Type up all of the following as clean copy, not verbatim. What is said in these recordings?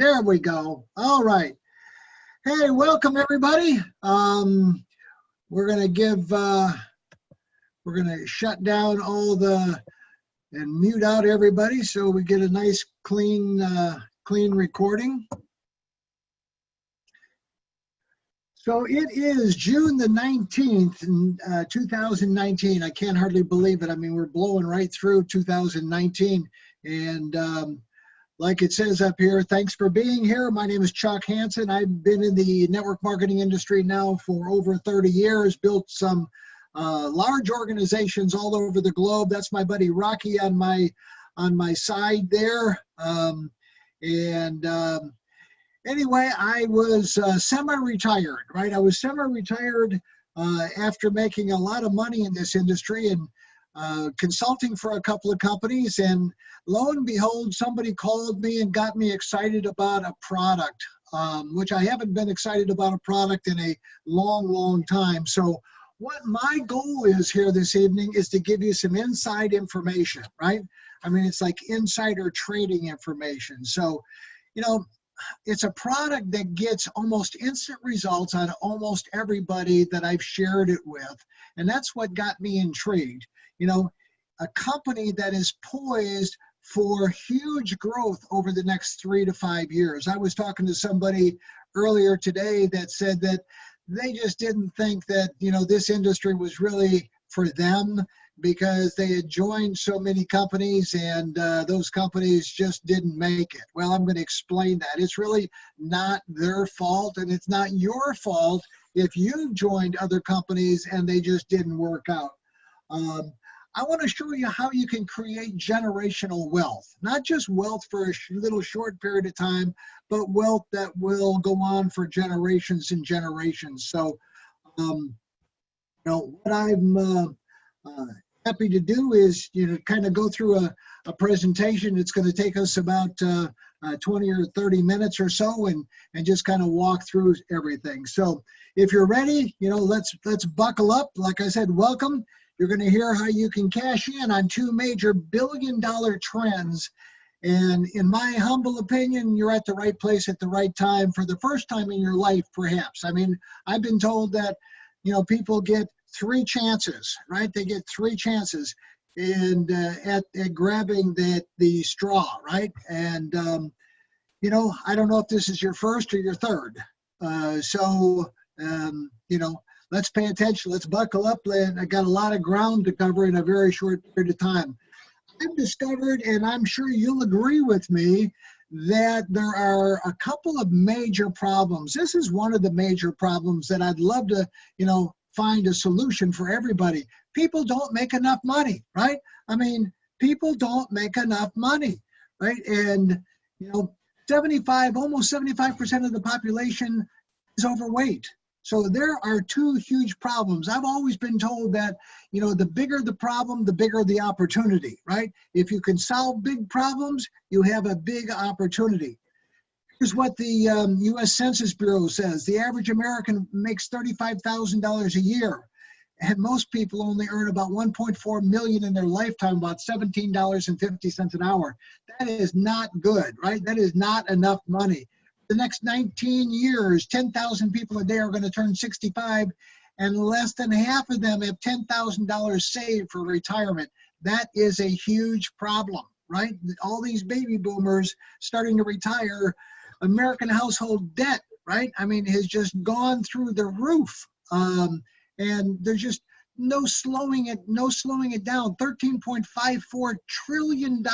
There we go. All right. Hey, welcome everybody. We're gonna we're gonna shut down all the and mute out everybody so we get a nice clean recording. So it is June the 19th in 2019. I can't hardly believe it. I mean, we're blowing right through 2019, and like it says up here, thanks for being here. My name is Chuck Hansen. I've been in the network marketing industry now for over 30 years, built some large organizations all over the globe. That's my buddy Rocky on my side there. Anyway, I was semi-retired, right? I was semi-retired after making a lot of money in this industry and consulting for a couple of companies, and lo and behold, somebody called me and got me excited about a product, which I haven't been excited about a product in a long time. So what my goal is here this evening is to give you some inside information, right? I mean, it's like insider trading information. So, you know, it's a product that gets almost instant results on almost everybody that I've shared it with. And that's what got me intrigued. You know, a company that is poised for huge growth over the next 3 to 5 years. I was talking to somebody earlier today that said that they just didn't think that, you know, this industry was really for them because they had joined so many companies and those companies just didn't make it. Well, I'm going to explain that. It's really not their fault, and it's not your fault if you joined other companies and they just didn't work out. I want to show you how you can create generational wealth, not just wealth for a little short period of time, but wealth that will go on for generations and generations. So, you know, what I'm happy to do is, you know, kind of go through a presentation. It's going to take us about 20 or 30 minutes or so, and just kind of walk through everything. So if you're ready, you know, let's buckle up. Like I said, welcome. You're going to hear how you can cash in on 2 major billion-dollar trends. And in my humble opinion, you're at the right place at the right time for the first time in your life, perhaps. I mean, I've been told that, you know, people get 3 chances, right? They get 3 chances at grabbing the straw, right? And, you know, I don't know if this is your first or your third. You know, let's pay attention. Let's buckle up. I got a lot of ground to cover in a very short period of time. I've discovered, and I'm sure you'll agree with me, that there are a couple of major problems. This is one of the major problems that I'd love to, you know, find a solution for everybody. People don't make enough money, right? I mean, people don't make enough money, right? And, you know, almost 75% of the population is overweight. So there are 2 huge problems. I've always been told that, you know, the bigger the problem, the bigger the opportunity, right? If you can solve big problems, you have a big opportunity. Here's what the U.S. Census Bureau says. The average American makes $35,000 a year, and most people only earn about $1.4 million in their lifetime, about $17.50 an hour. That is not good, right? That is not enough money. The next 19 years, 10,000 people a day are going to turn 65, and less than half of them have $10,000 saved for retirement. That is a huge problem, right? All these baby boomers starting to retire. American household debt, right? I mean, has just gone through the roof, and there's just no slowing it down. $13.54 trillion,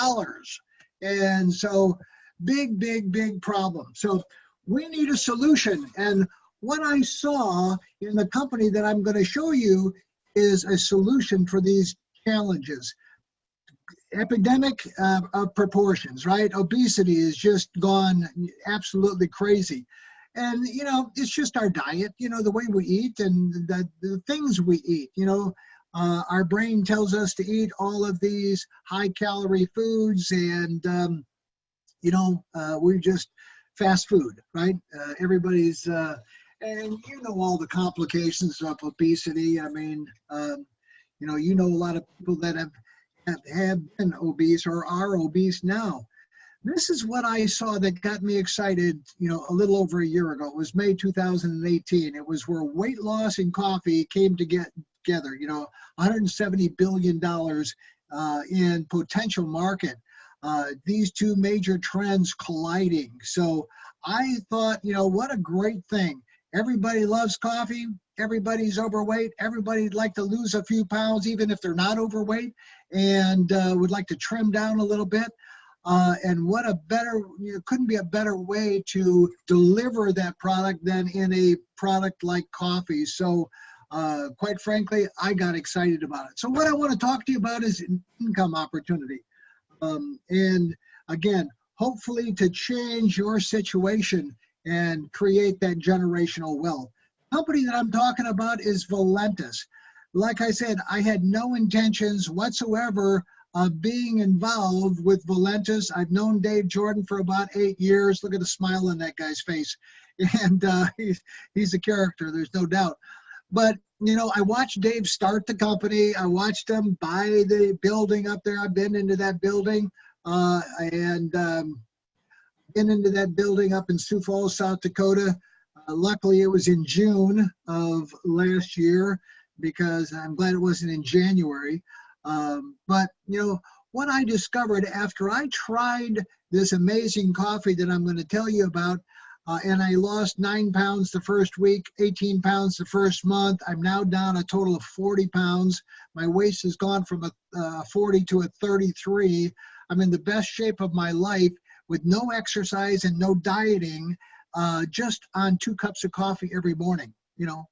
and so big problem. So we need a solution, and what I saw in the company that I'm going to show you is a solution for these challenges. Epidemic of proportions, right? Obesity has just gone absolutely crazy. And, you know, it's just our diet, you know, the way we eat and the things we eat, you know. Our brain tells us to eat all of these high-calorie foods, and, you know, we just fast food, right? Everybody's, and you know all the complications of obesity. I mean, you know a lot of people that have been obese or are obese now. this is what I saw that got me excited, a little over a year ago. It was May 2018. It was where weight loss and coffee came together, $170 billion in potential market. These two major trends colliding. So I thought, what a great thing. Everybody loves coffee. Everybody's overweight. Everybody'd like to lose a few pounds, even if they're not overweight, and would like to trim down a little bit. And what a better, couldn't be a better way to deliver that product than in a product like coffee. So quite frankly, I got excited about it. So what I want to talk to you about is an income opportunity. And again, hopefully to change your situation and create that generational wealth. The company that I'm talking about is Valentis. Like I said, I had no intentions whatsoever of being involved with Valentis. I've known Dave Jordan for about 8 years. Look at the smile on that guy's face. And he's a character, there's no doubt. But, I watched Dave start the company. I watched him buy the building up there. I've been into that building and been into that building up in Sioux Falls, South Dakota. Luckily, it was in June of last year because I'm glad it wasn't in January. But, what I discovered after I tried this amazing coffee that I'm going to tell you about, and I lost 9 pounds the first week, 18 pounds the first month. I'm now down a total of 40 pounds. My waist has gone from a 40 to a 33. I'm in the best shape of my life with no exercise and no dieting, just on 2 cups of coffee every morning,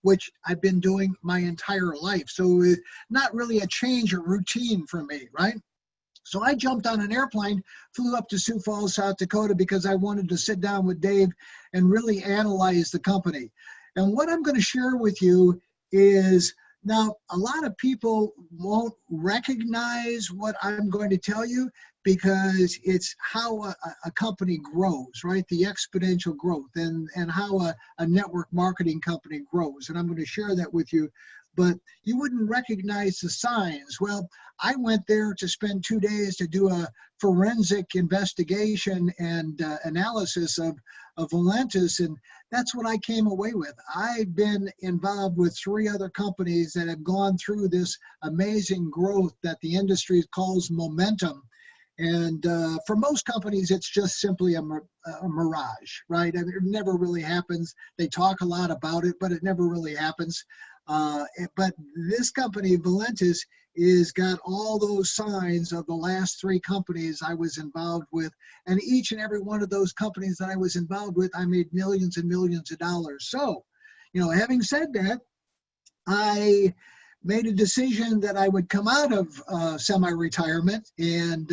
which I've been doing my entire life. So it's not really a change or routine for me, right? So I jumped on an airplane, flew up to Sioux Falls, South Dakota, because I wanted to sit down with Dave and really analyze the company. And what I'm going to share with you is, now a lot of people won't recognize what I'm going to tell you because it's how a company grows, right? The exponential growth and how a network marketing company grows. And I'm going to share that with you, but you wouldn't recognize the signs. Well, I went there to spend 2 days to do a forensic investigation and analysis of Valentis, and that's what I came away with. I've been involved with 3 other companies that have gone through this amazing growth that the industry calls momentum. And for most companies, it's just simply a mirage, right? I mean, it never really happens. They talk a lot about it, but it never really happens. But this company, Valentis, is got all those signs of the last 3 companies I was involved with. And each and every one of those companies that I was involved with, I made millions and millions of dollars. So, having said that, I made a decision that I would come out of semi-retirement and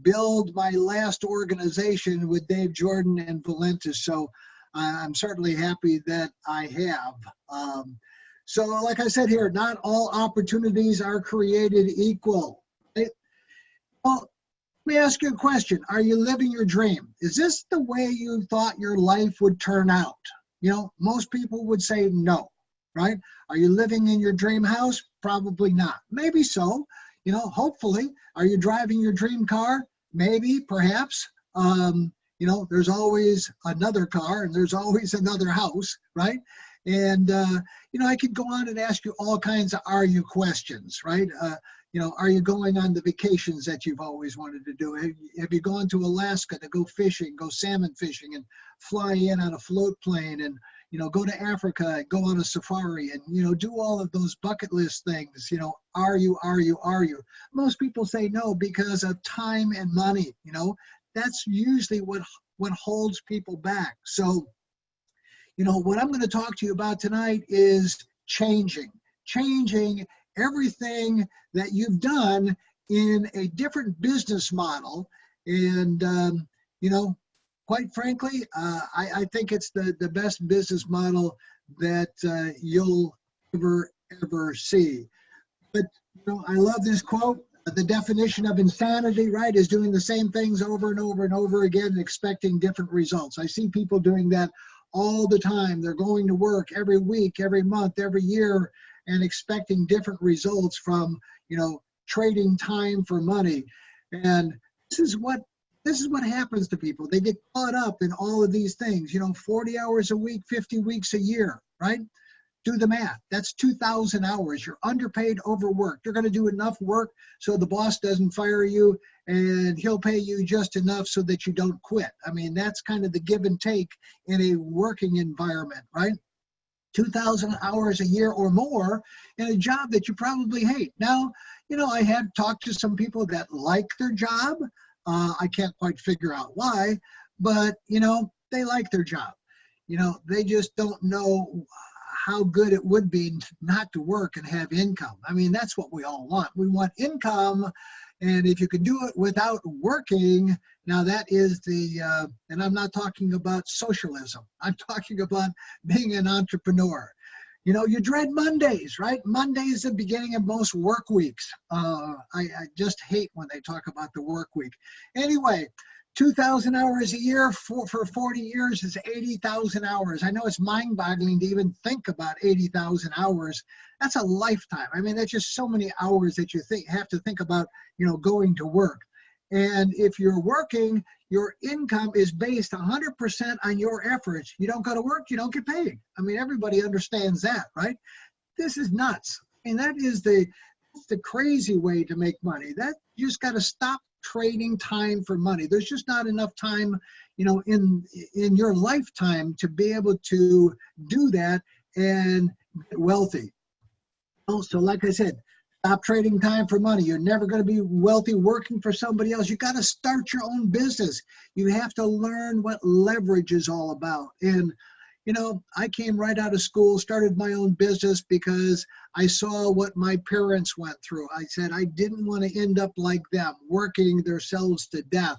build my last organization with Dave Jordan and Valentis. So I'm certainly happy that I have. So like I said here, not all opportunities are created equal. Right? Well, let me ask you a question. Are you living your dream? Is this the way you thought your life would turn out? Most people would say no, right? Are you living in your dream house? Probably not. Maybe so, hopefully. Are you driving your dream car? Maybe, perhaps. There's always another car and there's always another house, right? And, I could go on and ask you all kinds of are you questions, right? Are you going on the vacations that you've always wanted to do? Have you gone to Alaska to go fishing, go salmon fishing and fly in on a float plane and, go to Africa, go on a safari and, do all of those bucket list things, are you? Most people say no because of time and money, that's usually what holds people back. So, what I'm going to talk to you about tonight is changing everything that you've done in a different business model. And, quite frankly, I think it's the best business model that you'll ever see. But, I love this quote. The definition of insanity, right, is doing the same things over and over and over again and expecting different results. I see people doing that all the time. They're going to work every week, every month, every year, and expecting different results from, trading time for money. And this is what This is what happens to people. They get caught up in all of these things, 40 hours a week, 50 weeks a year, right? Do the math. That's 2,000 hours. You're underpaid, overworked. You're going to do enough work so the boss doesn't fire you, and he'll pay you just enough so that you don't quit. I mean, that's kind of the give and take in a working environment, right? 2,000 hours a year or more in a job that you probably hate. Now, I have talked to some people that like their job. I can't quite figure out why, but, they like their job. They just don't know how good it would be not to work and have income. I mean, that's what we all want. We want income, and if you can do it without working, now that is and I'm not talking about socialism. I'm talking about being an entrepreneur. You dread Mondays, right? Monday is the beginning of most work weeks. I just hate when they talk about the work week. Anyway, 2,000 hours a year for 40 years is 80,000 hours. I know it's mind-boggling to even think about 80,000 hours. That's a lifetime. I mean, that's just so many hours that you have to think about, going to work. And if you're working, your income is based 100% on your efforts. You don't go to work, you don't get paid. I mean, everybody understands that, right? This is nuts. I mean, that's the crazy way to make money. That you just got to stop trading time for money. There's just not enough time, in your lifetime to be able to do that and get wealthy. So like I said, stop trading time for money. You're never going to be wealthy working for somebody else. You got to start your own business. You have to learn what leverage is all about. And I came right out of school, started my own business because I saw what my parents went through. I said I didn't want to end up like them, working themselves to death.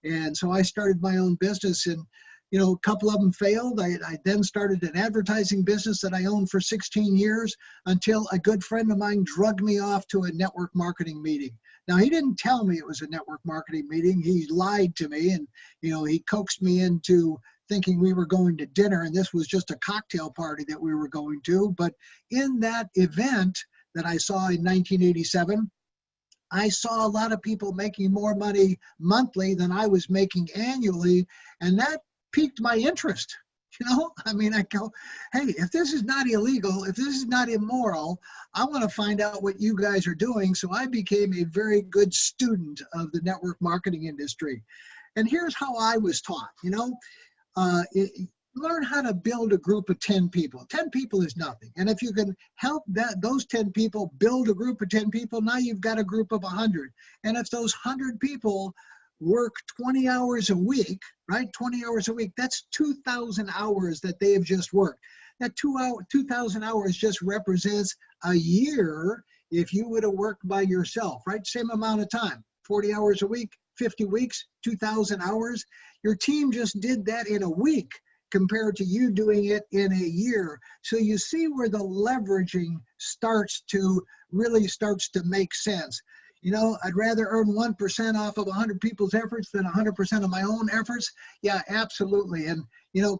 And so I started my own business, and a couple of them failed. I then started an advertising business that I owned for 16 years until a good friend of mine drugged me off to a network marketing meeting. Now, he didn't tell me it was a network marketing meeting. He lied to me, and he coaxed me into thinking we were going to dinner, and this was just a cocktail party that we were going to. But in that event that I saw in 1987, I saw a lot of people making more money monthly than I was making annually, and that piqued my interest. I mean, I go, hey, if this is not illegal, if this is not immoral, I want to find out what you guys are doing. So I became a very good student of the network marketing industry. And here's how I was taught, learn how to build a group of 10 people. 10 people is nothing. And if you can help those 10 people build a group of 10 people, now you've got a group of 100. And if those 100 people work 20 hours a week, right? 20 hours a week, that's 2,000 hours that they have just worked. That 2,000 hours just represents a year if you would have worked by yourself, right? Same amount of time, 40 hours a week, 50 weeks, 2,000 hours. Your team just did that in a week compared to you doing it in a year. So you see where the leveraging starts to make sense. I'd rather earn 1% off of 100 people's efforts than 100% of my own efforts. Yeah, absolutely. And,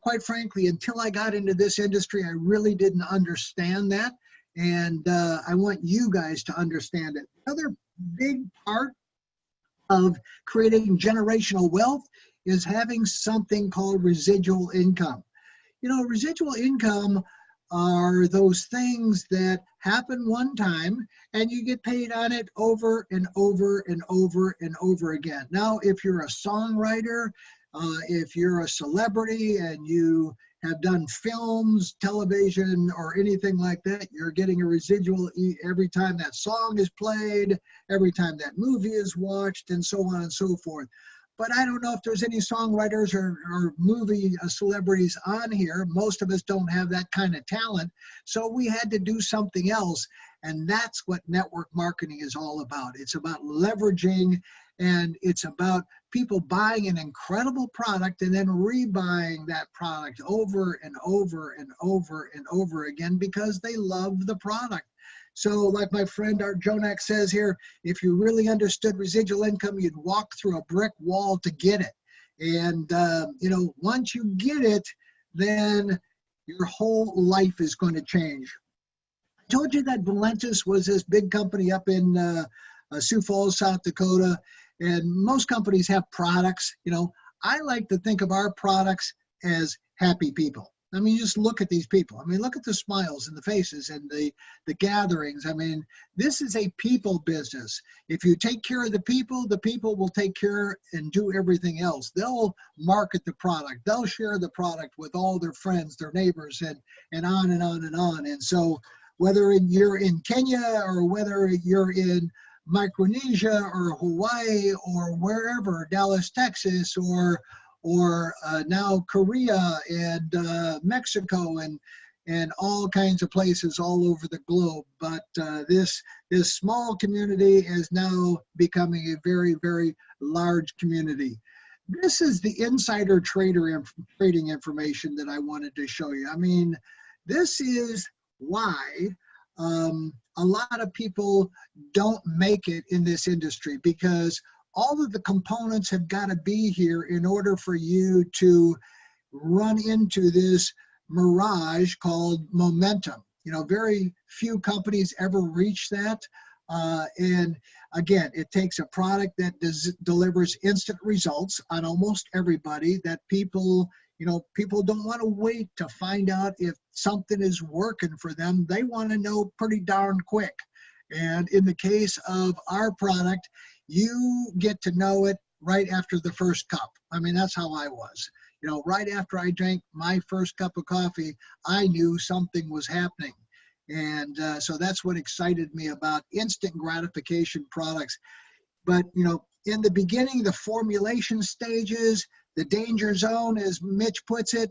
quite frankly, until I got into this industry, I really didn't understand that. And I want you guys to understand it. Another big part of creating generational wealth is having something called residual income. Residual income are those things that happen one time and you get paid on it over and over and over and over again. Now, if you're a songwriter, if you're a celebrity and you have done films, television, or anything like that, you're getting a residual every time that song is played, every time that movie is watched, and so on and so forth. But I don't know if there's any songwriters or movie celebrities on here. Most of us don't have that kind of talent. So we had to do something else. And that's what network marketing is all about. It's about leveraging, and it's about people buying an incredible product and then rebuying that product over and over and over and over again because they love the product. So like my friend Art Jonak says here, if you really understood residual income, you'd walk through a brick wall to get it. And, once you get it, then your whole life is going to change. I told you that Valentis was this big company up in Sioux Falls, South Dakota. And most companies have products. I like to think of our products as happy people. I mean, just look at these people. I mean, look at the smiles and the faces and the gatherings. I mean, this is a people business. If you take care of the people will take care and do everything else. They'll market the product. They'll share the product with all their friends, their neighbors, and on and on and on. And so whether you're in Kenya or whether you're in Micronesia or Hawaii or wherever, Dallas, Texas, or now Korea and Mexico and all kinds of places all over the globe. But this small community is now becoming a very, very large community. This is the insider trading information that I wanted to show you. I mean, this is why a lot of people don't make it in this industry, because all of the components have got to be here in order for you to run into this mirage called momentum. Very few companies ever reach that. And again, it takes a product that delivers instant results on almost everybody, that people don't want to wait to find out if something is working for them. They want to know pretty darn quick. And in the case of our product, you get to know it right after the first cup. I mean, that's how I was. Right after I drank my first cup of coffee, I knew something was happening. And so that's what excited me about instant gratification products. But, in the beginning, the formulation stages, the danger zone, as Mitch puts it,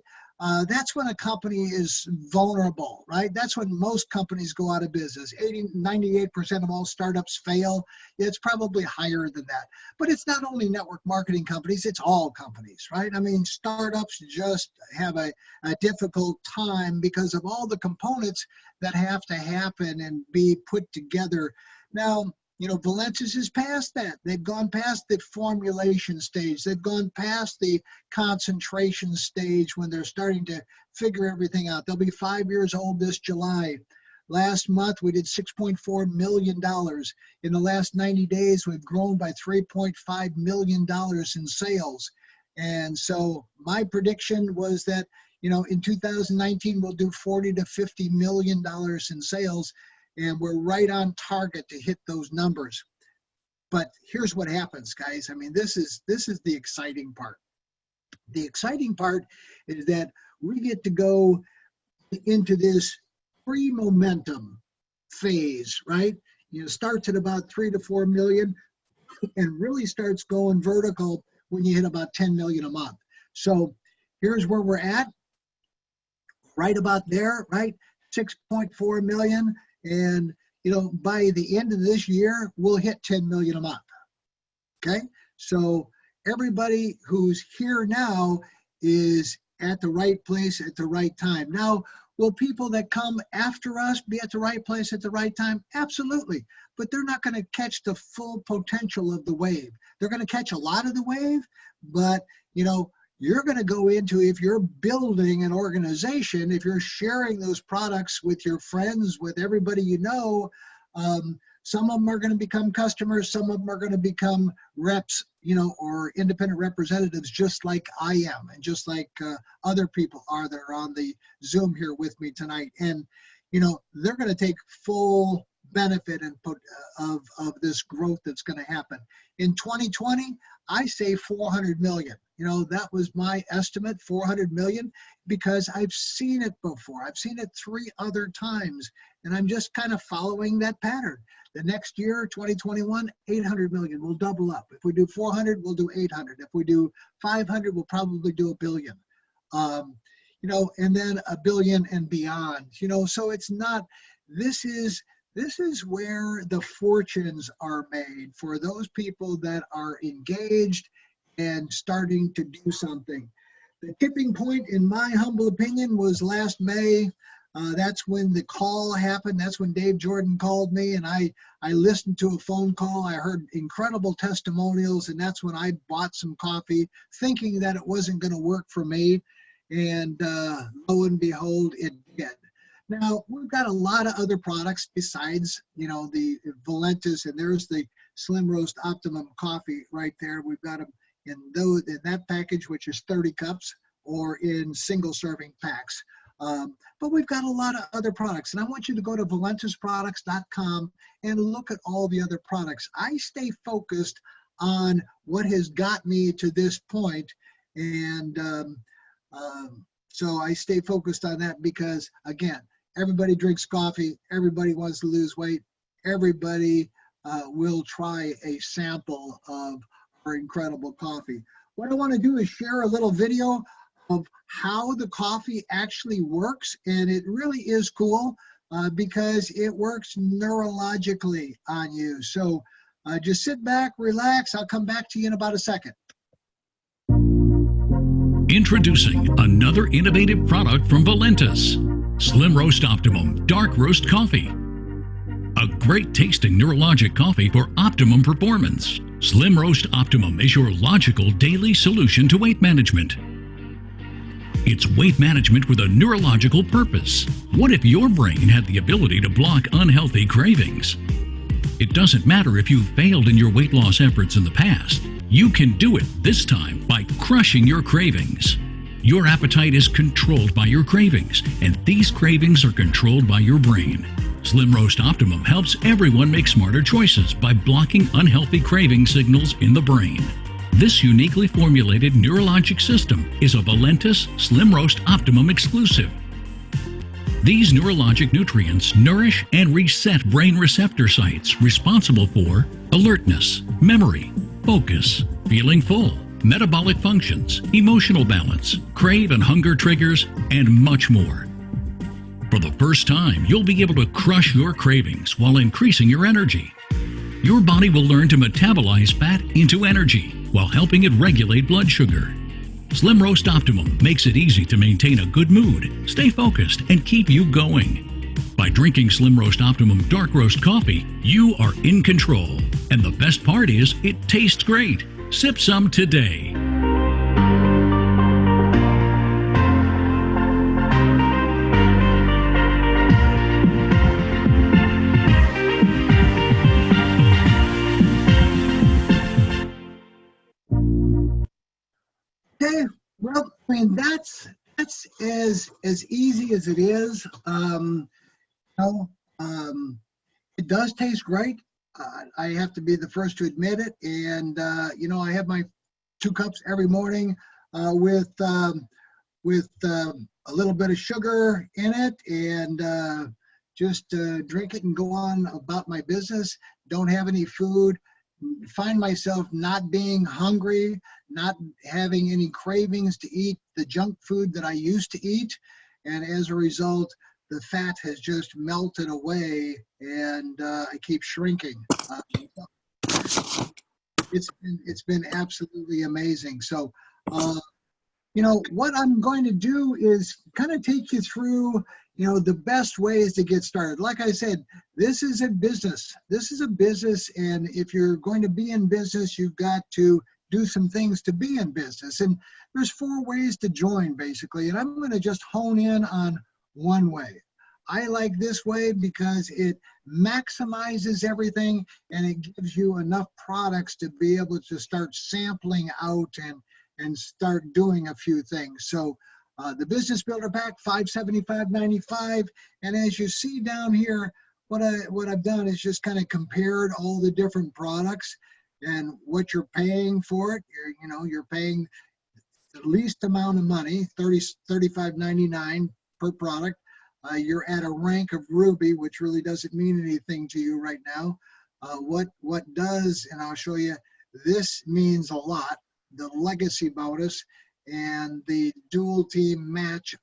that's when a company is vulnerable, right? That's when most companies go out of business. 98% of all startups fail. It's probably higher than that. But it's not only network marketing companies, it's all companies, right? I mean, startups just have a difficult time because of all the components that have to happen and be put together. Now, Valentis is past that. They've gone past the formulation stage. They've gone past the concentration stage when they're starting to figure everything out. They'll be 5 years old this July. Last month, we did $6.4 million. In the last 90 days, we've grown by $3.5 million in sales. And so my prediction was that, in 2019, we'll do $40 to $50 million in sales. And we're right on target to hit those numbers. But here's what happens, guys. I mean, this is the exciting part. The exciting part is that we get to go into this pre-momentum phase, right? Starts at about 3 to 4 million and really starts going vertical when you hit about 10 million a month. So here's where we're at, right about there, right? 6.4 million. And, by the end of this year, we'll hit 10 million a month. Okay. So everybody who's here now is at the right place at the right time. Now, will people that come after us be at the right place at the right time? Absolutely. But they're not going to catch the full potential of the wave. They're going to catch a lot of the wave, but, you're going to go into, if you're building an organization, if you're sharing those products with your friends, with everybody some of them are going to become customers, some of them are going to become reps, or independent representatives, just like I am, and just like other people are that are on the Zoom here with me tonight. And, they're going to take full benefit of this growth that's going to happen. In 2020, I say 400 million. That was my estimate, 400 million, because I've seen it before. I've seen it 3 other times, and I'm just kind of following that pattern. The next year, 2021, 800 million, we'll double up. If we do 400, we'll do 800. If we do 500, we'll probably do $1 billion. And then $1 billion and beyond. So it's not, this is where the fortunes are made for those people that are engaged and starting to do something. The tipping point, in my humble opinion, was last May. That's when the call happened. That's when Dave Jordan called me, and I listened to a phone call. I heard incredible testimonials, and that's when I bought some coffee, thinking that it wasn't going to work for me. And lo and behold, it did. Now, we've got a lot of other products besides, the Valentis, and there's the Slim Roast Optimum coffee right there. We've got them in that package, which is 30 cups, or in single serving packs. But we've got a lot of other products, and I want you to go to valentisproducts.com and look at all the other products. I stay focused on what has got me to this point, and so I stay focused on that because, again, everybody drinks coffee, everybody wants to lose weight, everybody will try a sample of our incredible coffee. What I want to do is share a little video of how the coffee actually works, and it really is cool because it works neurologically on you. So just sit back, relax. I'll come back to you in about a second. Introducing another innovative product from Valentis, Slim Roast Optimum Dark Roast Coffee. A great tasting neurologic coffee for optimum performance. Slim Roast Optimum is your logical daily solution to weight management. It's weight management with a neurological purpose. What if your brain had the ability to block unhealthy cravings? It doesn't matter if you've failed in your weight loss efforts in the past. You can do it this time by crushing your cravings. Your appetite is controlled by your cravings, and these cravings are controlled by your brain. Slim Roast Optimum helps everyone make smarter choices by blocking unhealthy craving signals in the brain. This uniquely formulated neurologic system is a Valentis Slim Roast Optimum exclusive. These neurologic nutrients nourish and reset brain receptor sites responsible for alertness, memory, focus, feeling full, metabolic functions, emotional balance, crave and hunger triggers, and much more. For the first time, you'll be able to crush your cravings while increasing your energy. Your body will learn to metabolize fat into energy while helping it regulate blood sugar. Slim Roast Optimum makes it easy to maintain a good mood, stay focused, and keep you going. By drinking Slim Roast Optimum Dark Roast Coffee, you are in control. And the best part is, it tastes great. Sip some today. Okay, well, I mean, that's as easy as it is. It does taste great. I have to be the first to admit it. And I have my 2 cups every morning with a little bit of sugar in it, and just drink it and go on about my business. Don't have any food. Find myself not being hungry, not having any cravings to eat the junk food that I used to eat, and as a result, the fat has just melted away, and I keep shrinking. It's been absolutely amazing. So, what I'm going to do is kind of take you through, the best ways to get started. Like I said, this is a business. This is a business, and if you're going to be in business, you've got to do some things to be in business. And there's 4 ways to join, basically, and I'm going to just hone in on one way. I like this way because it maximizes everything, and it gives you enough products to be able to start sampling out and start doing a few things. So the Business Builder Pack, $575.95, and as you see down here, what I've done is just kind of compared all the different products and what you're paying for it. You're paying the least amount of money, $35.99 per product. You're at a rank of Ruby, which really doesn't mean anything to you right now. What does, and I'll show you, this means a lot. The legacy bonus and the dual team match,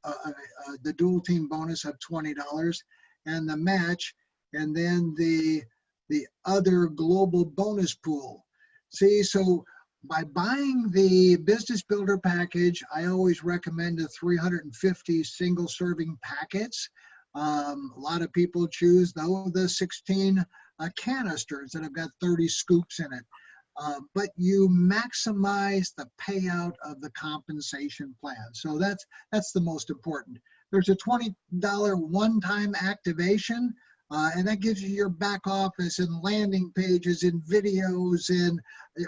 the dual team bonus of $20, and the match, and then the other global bonus pool. See, so by buying the Business Builder package, I always recommend the 350 single serving packets. A lot of people choose the 16 canisters that have got 30 scoops in it. But you maximize the payout of the compensation plan. So that's the most important. There's a $20 one-time activation. And that gives you your back office and landing pages and videos and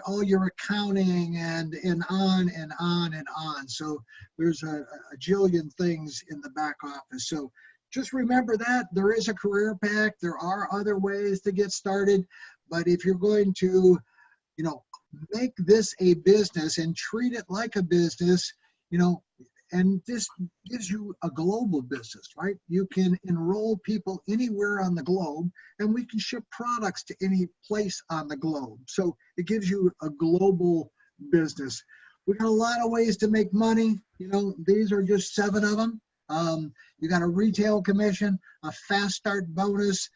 all your accounting and on and on and on. So there's a jillion things in the back office. So just remember that there is a career pack. There are other ways to get started. But if you're going to, make this a business and treat it like a business, and this gives you a global business, right? You can enroll people anywhere on the globe, and we can ship products to any place on the globe. So it gives you a global business. We got a lot of ways to make money. These are just 7 of them. You got a retail commission, a fast start bonus.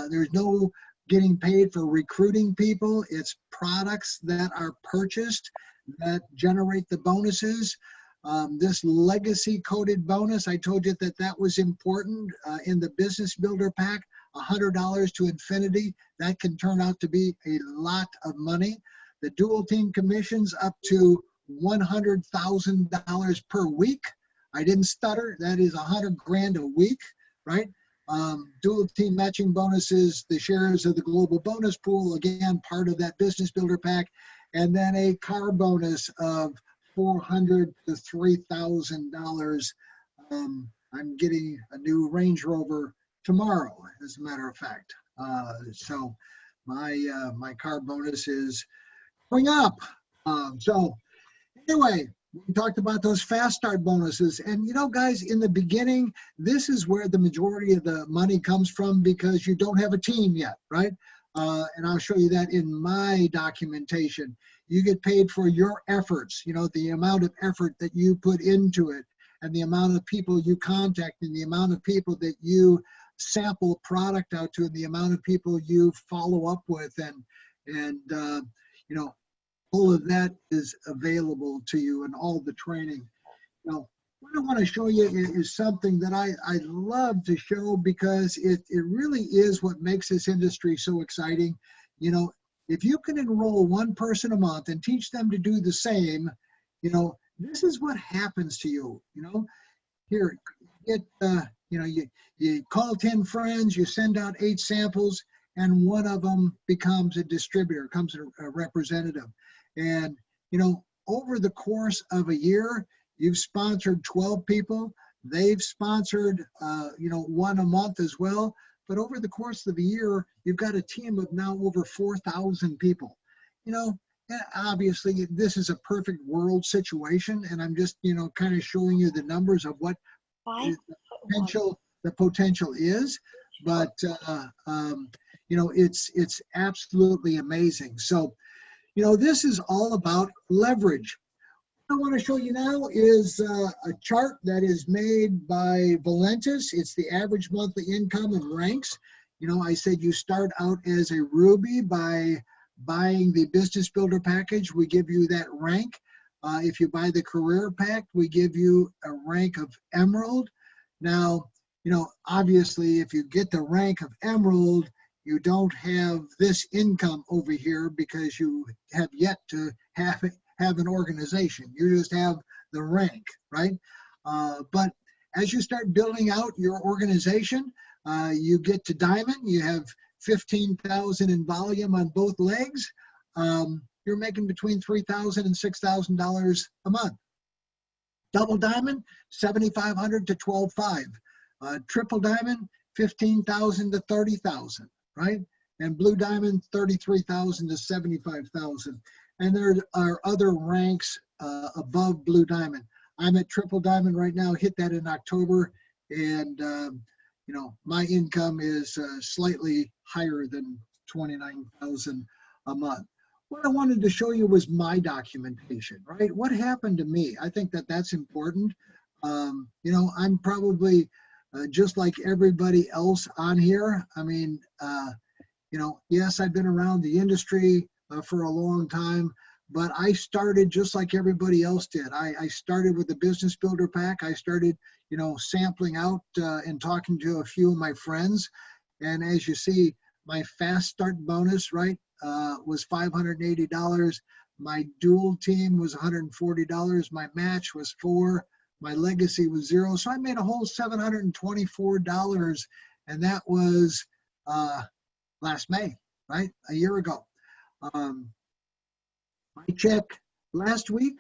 There's no getting paid for recruiting people. It's products that are purchased that generate the bonuses. This legacy coded bonus, I told you that was important in the Business Builder Pack, $100 to infinity. That can turn out to be a lot of money. The dual team commissions up to $100,000 per week. I didn't stutter. That is $100,000 a week, right? Dual team matching bonuses, the shares of the global bonus pool, again, part of that Business Builder Pack, and then a car bonus of $400,000 to $3,000. I'm getting a new Range Rover tomorrow, as a matter of fact. So my car bonus is going up. So anyway, we talked about those fast start bonuses. And guys, in the beginning, this is where the majority of the money comes from because you don't have a team yet, right? And I'll show you that in my documentation. You get paid for your efforts, the amount of effort that you put into it and the amount of people you contact and the amount of people that you sample product out to and the amount of people you follow up with and all of that is available to you and all the training. Now, what I want to show you is something that I love to show because it really is what makes this industry so exciting. If you can enroll one person a month and teach them to do the same, this is what happens to you. Here, you call 10 friends, you send out 8 samples, and one of them becomes a distributor, becomes a representative. And, over the course of a year, you've sponsored 12 people. They've sponsored, one a month as well. But over the course of a year, you've got a team of now over 4,000 people. Obviously, this is a perfect world situation. And I'm just, kind of showing you the numbers of what the potential is. But, it's absolutely amazing. So, this is all about leverage. What I want to show you now is a chart that is made by Valentis. It's the average monthly income and ranks. I said you start out as a Ruby by buying the Business Builder package. We give you that rank. If you buy the Career Pack, we give you a rank of Emerald. Now, obviously, if you get the rank of Emerald, you don't have this income over here because you have yet to have an organization. You just have the rank, right? But as you start building out your organization, you get to Diamond. You have 15,000 in volume on both legs. You're making between $3,000 and $6,000 a month. Double Diamond, 7,500 to 12,500. Triple Diamond, 15,000 to 30,000. Right? And Blue Diamond, 33,000 to 75,000. And there are other ranks above Blue Diamond. I'm at Triple Diamond right now, hit that in October. And, my income is slightly higher than 29,000 a month. What I wanted to show you was my documentation, right? What happened to me? I think that's important. I'm probably just like everybody else on here. I mean, yes, I've been around the industry for a long time, but I started just like everybody else did. I started with the Business Builder Pack. I started, sampling out and talking to a few of my friends. And as you see, my fast start bonus, right, was $580. My dual team was $140. My match was $4. My legacy was $0. So I made a whole $724. And that was last May, right? A year ago. My check last week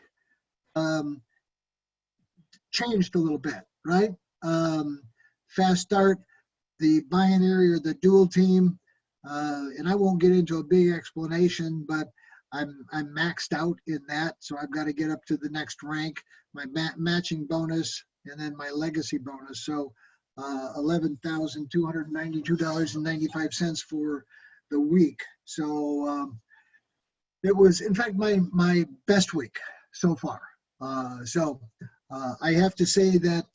changed a little bit, right? Fast start, the binary or the dual team, and I won't get into a big explanation, but I'm maxed out in that, so I've got to get up to the next rank, my matching bonus, and then my legacy bonus. So $11,292.95 for the week. So it was, in fact, my best week so far. I have to say that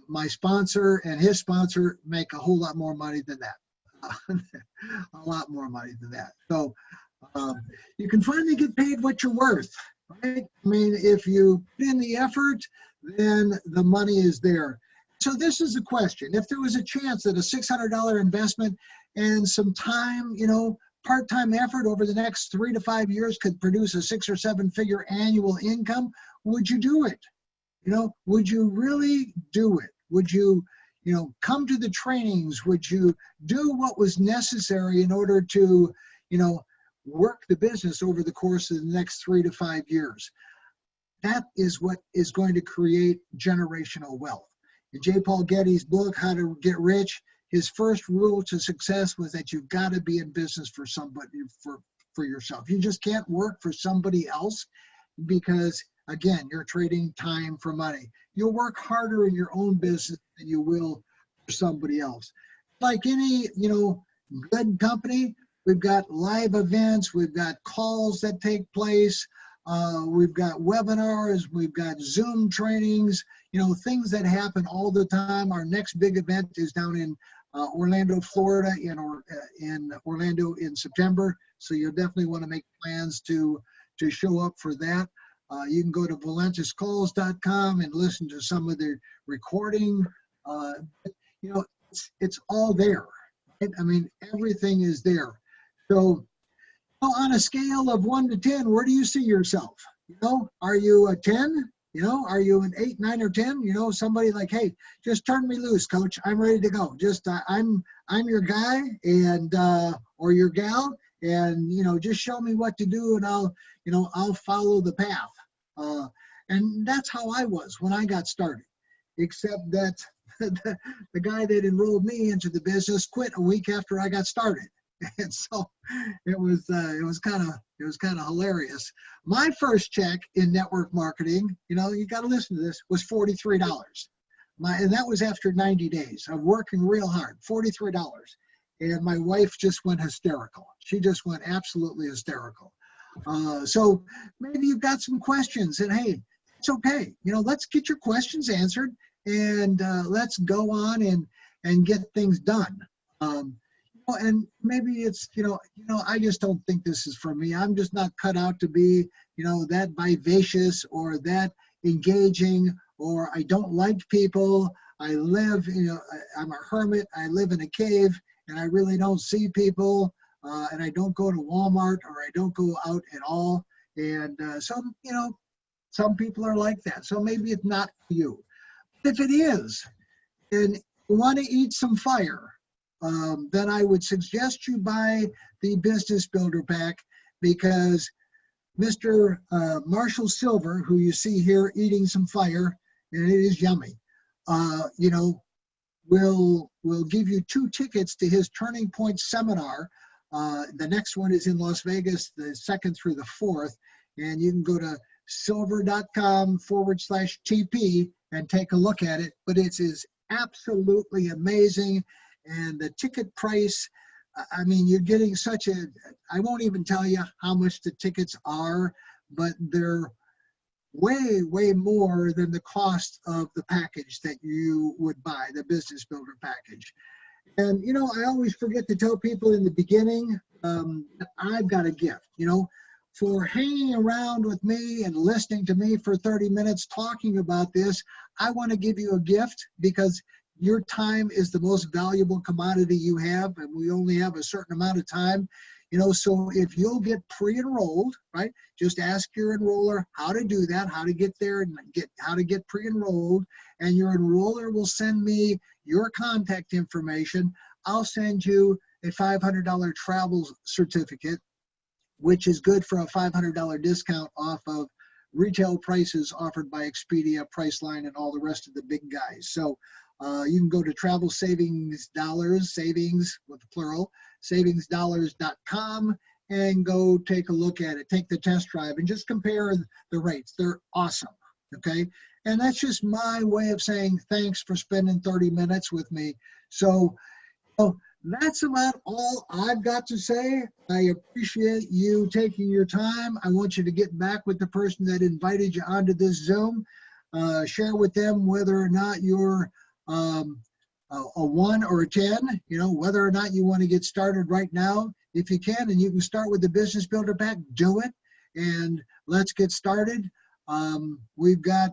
my sponsor and his sponsor make a whole lot more money than that. A lot more money than that. So you can finally get paid what you're worth, right? I mean, if you put in the effort, then the money is there. So this is a question. If there was a chance that a $600 investment and some time, part-time effort over the next 3 to 5 years could produce a 6 or 7 figure annual income, would you do it? Would you really do it? Would you, come to the trainings? Would you do what was necessary in order to, work the business over the course of the next 3 to 5 years? That is what is going to create generational wealth. In J. Paul Getty's book, How to Get Rich, his first rule to success was that you've got to be in business for somebody, for yourself. You just can't work for somebody else because, again, you're trading time for money. You'll work harder in your own business than you will for somebody else. Like any, good company, we've got live events, we've got calls that take place, we've got webinars, we've got Zoom trainings, things that happen all the time. Our next big event is down in Orlando, Florida, in Orlando in September. So you'll definitely want to make plans to show up for that. You can go to valentiscalls.com and listen to some of the recording. It's all there. Right? I mean, everything is there. So on a scale of 1 to 10, where do you see yourself? Are you a 10? Are you an 8, 9, or 10? Somebody like, hey, just turn me loose, coach. I'm ready to go. Just I'm your guy and or your gal, and just show me what to do, and I'll follow the path. And that's how I was when I got started. Except that the guy that enrolled me into the business quit a week after I got started. And so it was kind of hilarious. My first check in network marketing, you got to listen to this, was $43. And that was after 90 days of working real hard, $43. And my wife just went hysterical. She just went absolutely hysterical. So maybe you've got some questions, and hey, it's okay. Let's get your questions answered, and let's go on and get things done. And maybe it's, I just don't think this is for me. I'm just not cut out to be, that vivacious or that engaging, or I don't like people. I live, I'm a hermit. I live in a cave, and I really don't see people. And I don't go to Walmart, or I don't go out at all. And some people are like that. So maybe it's not for you. If it is, and you want to eat some fire, then I would suggest you buy the Business Builder Pack, because Mr. Marshall Silver, who you see here eating some fire, and it is yummy, will give you 2 tickets to his Turning Point seminar. The next one is in Las Vegas, the 2nd through the 4th, and you can go to silver.com/TP and take a look at it. But it is absolutely amazing. And the ticket price, I mean, you're getting I won't even tell you how much the tickets are, but they're way, way more than the cost of the package that you would buy, the Business Builder package. And, I always forget to tell people in the beginning, I've got a gift, for hanging around with me and listening to me for 30 minutes talking about this. I want to give you a gift, because your time is the most valuable commodity you have, and we only have a certain amount of time. So if you'll get pre-enrolled, right, just ask your enroller how to do that, how to get there and how to get pre-enrolled, and your enroller will send me your contact information. I'll send you a $500 travel certificate, which is good for a $500 discount off of retail prices offered by Expedia, Priceline, and all the rest of the big guys. So you can go to travel savings dollars, savings with the plural, savingsdollars.com, and go take a look at it. Take the test drive and just compare the rates. They're awesome, okay? And that's just my way of saying thanks for spending 30 minutes with me. So that's about all I've got to say. I appreciate you taking your time. I want you to get back with the person that invited you onto this Zoom. Share with them whether or not you're a 1 or a 10, whether or not you want to get started right now. If you can, and you can start with the Business Builder Pack, do it. And let's get started. We've got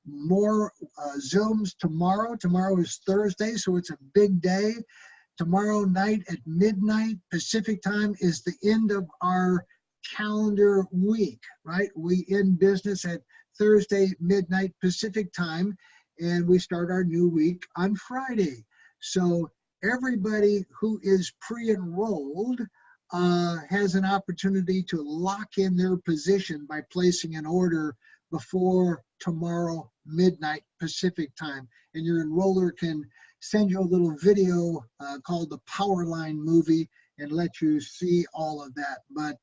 more Zooms tomorrow. Tomorrow is Thursday, so it's a big day. Tomorrow night at midnight Pacific time is the end of our calendar week, right? We end business at Thursday midnight Pacific time, and we start our new week on Friday. So everybody who is pre-enrolled has an opportunity to lock in their position by placing an order before tomorrow midnight Pacific time. And your enroller can send you a little video called the Powerline movie and let you see all of that. But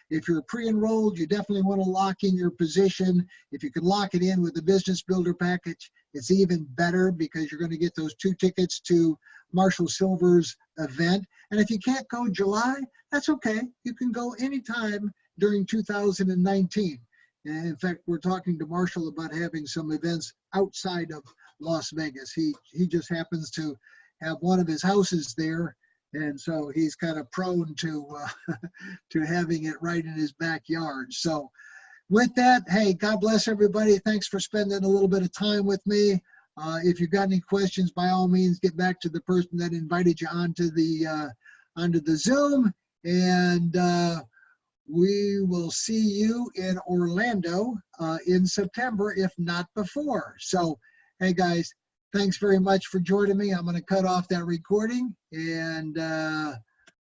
if you're pre-enrolled, you definitely want to lock in your position. If you can lock it in with the Business Builder Package, it's even better because you're going to get those 2 tickets to Marshall Silver's event. And if you can't go July, that's okay. You can go anytime during 2019. And in fact, we're talking to Marshall about having some events outside of Las Vegas. He just happens to have one of his houses there, and so he's kind of prone to to having it right in his backyard. So with that, hey, God bless everybody. Thanks for spending a little bit of time with me. If you've got any questions, by all means, get back to the person that invited you onto the Zoom, and we will see you in Orlando in September, if not before. So, hey guys, thanks very much for joining me. I'm going to cut off that recording, and